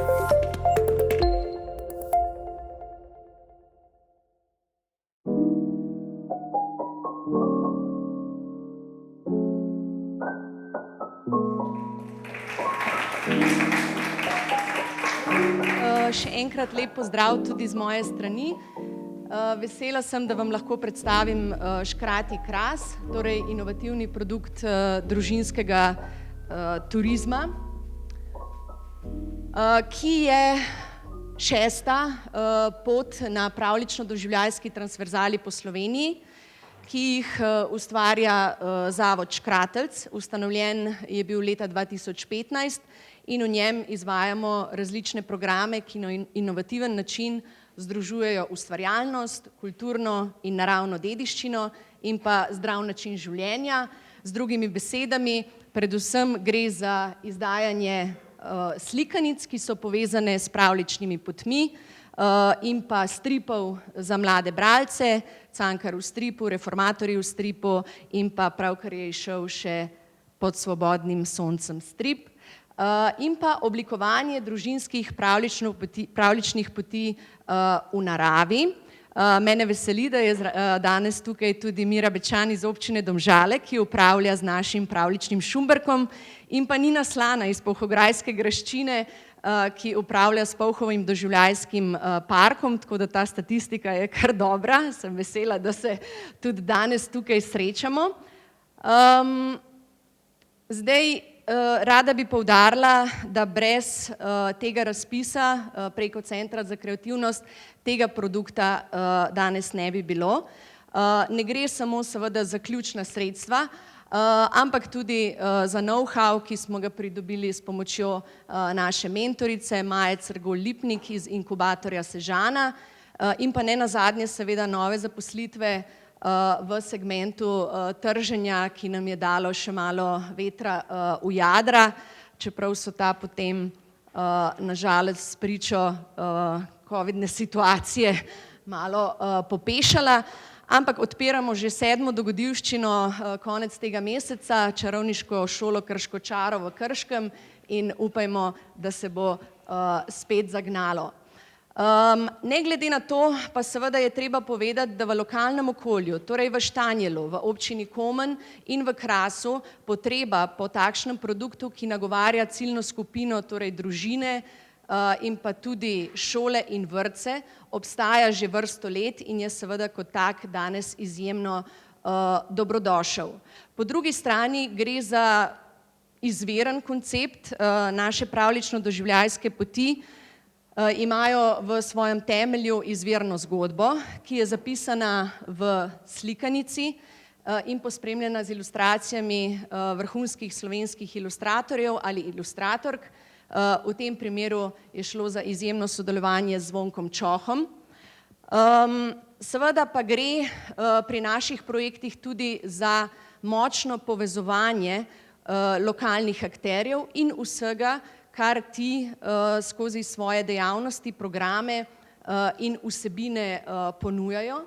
Še enkrat lep pozdrav tudi z moje strani. Vesela sem, da vam lahko predstavim Škrati Kras, torej inovativni produkt družinskega turizma, ki je šesta pot na pravljično-doživljajski transverzali po Sloveniji, ki jih ustvarja Zavod Škrateljc. Ustanovljen je bil leta 2015 in v njem izvajamo različne programe, ki na inovativen način združujejo ustvarjalnost, kulturno in naravno dediščino in pa zdrav način življenja. Z drugimi besedami, predvsem gre za izdajanje slikanic, ki so povezane s pravljičnimi potmi, in pa stripov za mlade bralce, Cankar v stripu, Reformatorji v stripu in pa pravkar je izšel še Pod svobodnim soncem strip, in pa oblikovanje družinskih pravljičnih poti v naravi. Mene veseli, da je danes tukaj tudi Mira Bečan iz občine Domžale, ki upravlja z našim pravljičnim Šumberkom, in pa Nina Slana iz Polhograjske graščine, ki upravlja s Polhovim doživljajskim parkom, tako da ta statistika je kar dobra. Sem vesela, da se tudi danes tukaj srečamo. Rada bi poudarila, da brez tega razpisa preko Centra za kreativnost tega produkta danes ne bi bilo. Ne gre samo seveda za ključna sredstva, ampak tudi za know-how, ki smo ga pridobili s pomočjo naše mentorice Maje Crgol-Lipnik iz inkubatorja Sežana in pa nenazadnje seveda nove zaposlitve v segmentu trženja, ki nam je dalo še malo vetra v jadra, čeprav so ta potem nažalost spričo covidne situacije malo popešala, ampak odpiramo že 7. dogodivščino konec tega meseca, čarovniško šolo Krško čaro v Krškem, in upajmo, da se bo spet zagnalo. Ne glede na to pa seveda je treba povedati, da v lokalnem okolju, torej v Štanjelu, v občini Komen in v Krasu, potreba po takšnem produktu, ki nagovarja ciljno skupino, torej družine in pa tudi šole in vrtce, obstaja že vrsto let in je seveda kot tak danes izjemno dobrodošel. Po drugi strani gre za izviren koncept. Naše pravljično-doživljajske poti imajo v svojem temelju izvirno zgodbo, ki je zapisana v slikanici in pospremljena z ilustracijami vrhunskih slovenskih ilustratorjev ali ilustratork. V tem primeru je šlo za izjemno sodelovanje z Zvonkom Čohom. Seveda pa gre pri naših projektih tudi za močno povezovanje lokalnih akterjev in vsega, kar ti skozi svoje dejavnosti, programe in vsebine ponujajo,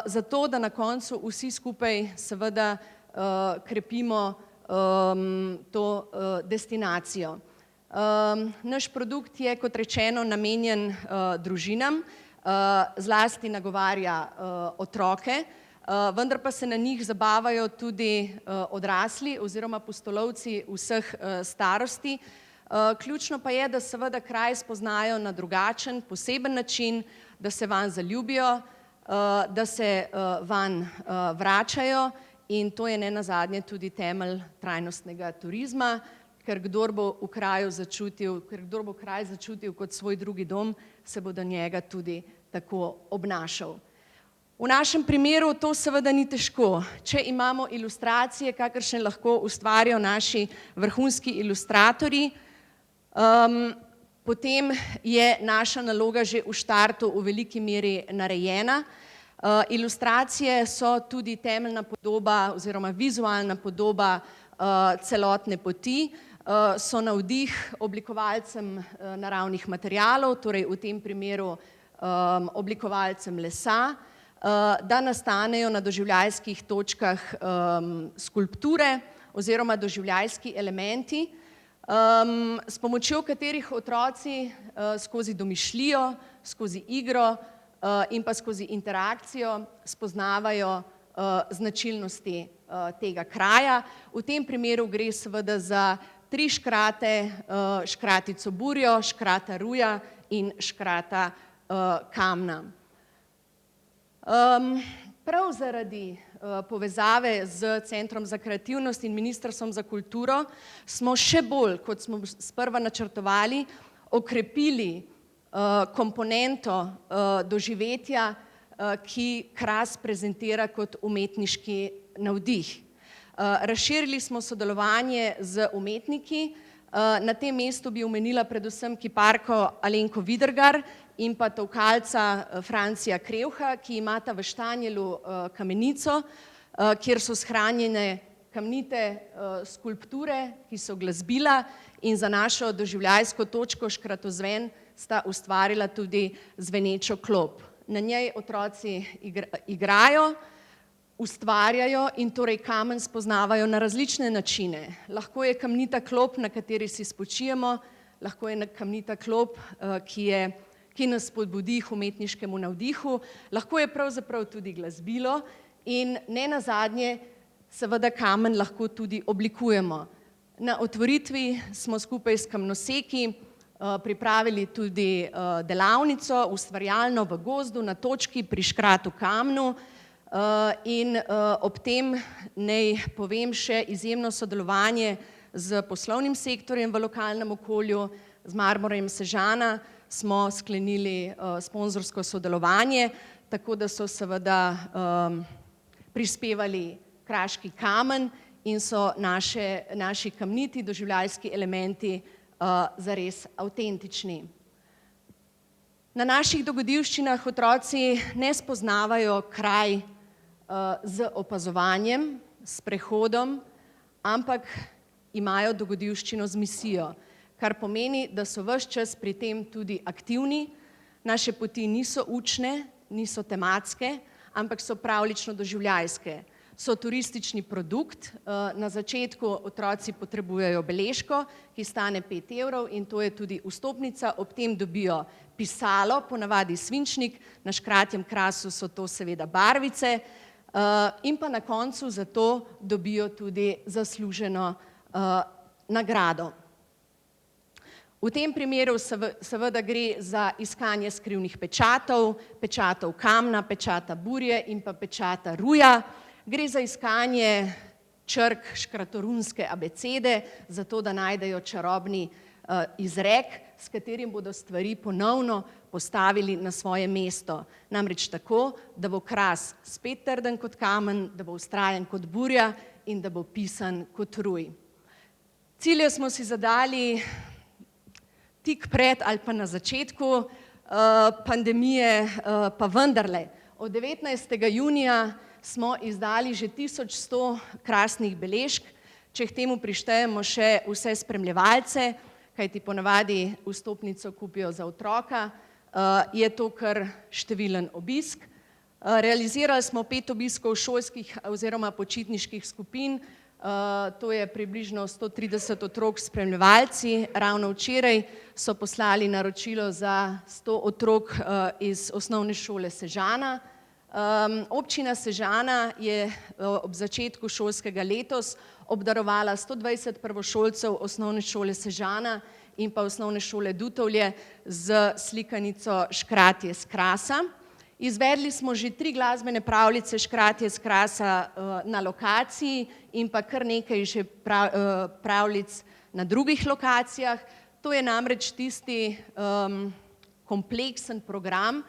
zato da na koncu vsi skupaj seveda krepimo to destinacijo. Naš produkt je, kot rečeno, namenjen družinam, zlasti nagovarja otroke, vendar pa se na njih zabavajo tudi odrasli oziroma pustolovci vseh starosti. Ključno pa je, da seveda kraj spoznajo na drugačen, poseben način, da se vanj zaljubijo, da se vanj vračajo, in to je nenazadnje tudi temelj trajnostnega turizma, ker kdor bo kraj začutil kot svoj drugi dom, se bo do njega tudi tako obnašal. V našem primeru to seveda ni težko. Če imamo ilustracije, kakršne lahko ustvarijo naši vrhunski ilustratorji, potem je naša naloga že v štartu v veliki meri narejena. Ilustracije so tudi temeljna podoba oziroma vizualna podoba celotne poti, so navdih oblikovalcem naravnih materialov, torej v tem primeru oblikovalcem lesa, da nastanejo na doživljajskih točkah skulpture oziroma doživljajski elementi. s pomočjo katerih otroci skozi domišljijo, skozi igro in pa skozi interakcijo spoznavajo značilnosti tega kraja. V tem primeru gre seveda za 3 škrate, škratico Burjo, škrata Ruja in škrata Kamna. Prav zaradi povezave z Centrom za kreativnost in Ministrstvom za kulturo smo še bolj, kot smo sprva načrtovali, okrepili komponento doživetja, ki Kras prezentira kot umetniški navdih. Razširili smo sodelovanje z umetniki, na tem mestu bi omenila predvsem kiparko Alenko Vidergar in pa tovkalca Francija Krevha, ki imata v Štanjelu kamenico, kjer so shranjene kamnite skulpture, ki so glasbila, in za našo doživljajsko točko Škratozven sta ustvarila tudi zvenečo klop. Na njej otroci igrajo, ustvarjajo in torej kamen spoznavajo na različne načine. Lahko je kamnita klop, na kateri si spočijemo, lahko je kamnita klop, ki nas spodbudi k umetniškemu navdihu, lahko je pravzaprav tudi glasbilo in nenazadnje seveda kamen lahko tudi oblikujemo. Na otvoritvi smo skupaj s kamnoseki pripravili tudi delavnico ustvarjalno v gozdu na točki pri škratu Kamnu in ob tem naj povem še izjemno sodelovanje z poslovnim sektorjem v lokalnem okolju, z Marmorjem Sežana smo sklenili sponzorsko sodelovanje, tako da so seveda prispevali kraški kamen in so naši kamniti doživljajski elementi zares avtentični. Na naših dogodivščinah otroci ne spoznavajo kraj z opazovanjem, s prehodom, ampak imajo dogodivščino z misijo, kar pomeni, da so ves čas pri tem tudi aktivni. Naše poti niso učne, niso tematske, ampak so pravljično doživljajske. So turistični produkt, na začetku otroci potrebujejo beležko, ki stane 5 evrov in to je tudi vstopnica, ob tem dobijo pisalo, ponavadi svinčnik, na Škratjem Krasu so to seveda barvice in pa na koncu za to dobijo tudi zasluženo nagrado. V tem primeru seveda gre za iskanje skrivnih pečatov, pečatov Kamna, pečata Burje in pa pečata Ruja. Gre za iskanje črk škratorunske abecede, zato da najdejo čarobni izrek, s katerim bodo stvari ponovno postavili na svoje mesto. Namreč tako, da bo Kras spet trden kot kamen, da bo vztrajen kot burja in da bo pisan kot ruj. Cilje smo si zadali tik pred ali pa na začetku pandemije, pa vendarle. Od 19. junija smo izdali že 1100 krasnih beležk, če k temu prištejemo še vse spremljevalce, kajti ponavadi vstopnico kupijo za otroka, je to kar številen obisk. Realizirali smo 5 obiskov šolskih oziroma počitniških skupin, to je približno 130 otrok s spremljevalci. Ravno včeraj so poslali naročilo za 100 otrok iz osnovne šole Sežana. Občina Sežana je ob začetku šolskega letos obdarovala 120 prvošolcev osnovne šole Sežana in pa osnovne šole Dutovlje z slikanico Škratje s Krasa. Izvedli smo že 3 glasbene pravljice Škratje s Krasa na lokaciji in pa kar nekaj že pravljic na drugih lokacijah. To je namreč tisti kompleksen program,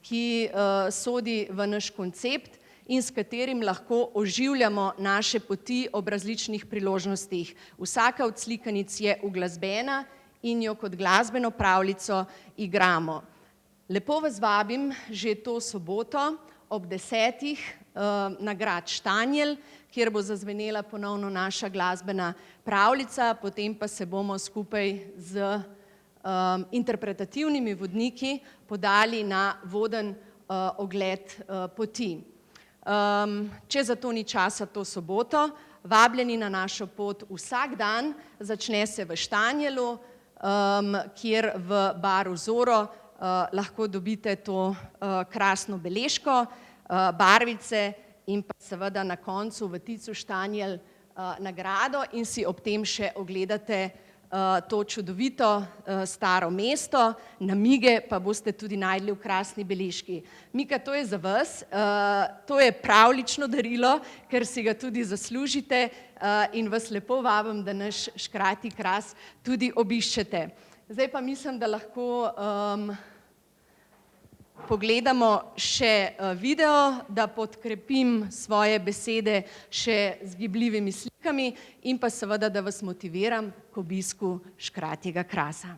ki sodi v naš koncept in s katerim lahko oživljamo naše poti ob različnih priložnostih. Vsaka od slikanic je uglasbena in jo kot glasbeno pravljico igramo. Lepo vas vabim že to soboto ob 10. na grad Štanjel, kjer bo zazvenela ponovno naša glasbena pravljica, potem pa se bomo skupaj z interpretativnimi vodniki podali na voden ogled poti. Če za to ni časa to soboto, vabljeni na našo pot vsak dan, začne se v Štanjelu, kjer v baru Zoro lahko dobite to krasno beležko, barvice in pa seveda na koncu v Ticu Štanjel nagrado in si ob tem še ogledate to čudovito staro mesto, namige pa boste tudi najdli v krasni beležki. Mika, to je za vas, to je pravlično darilo, ker si ga tudi zaslužite in vas lepo vabim, da naš Škrati Kras tudi obiščete. Zdaj pa mislim, da lahko pogledamo še video, da podkrepim svoje besede še z gibljivimi slikami in pa seveda, da vas motiviram k obisku Škratjega Krasa.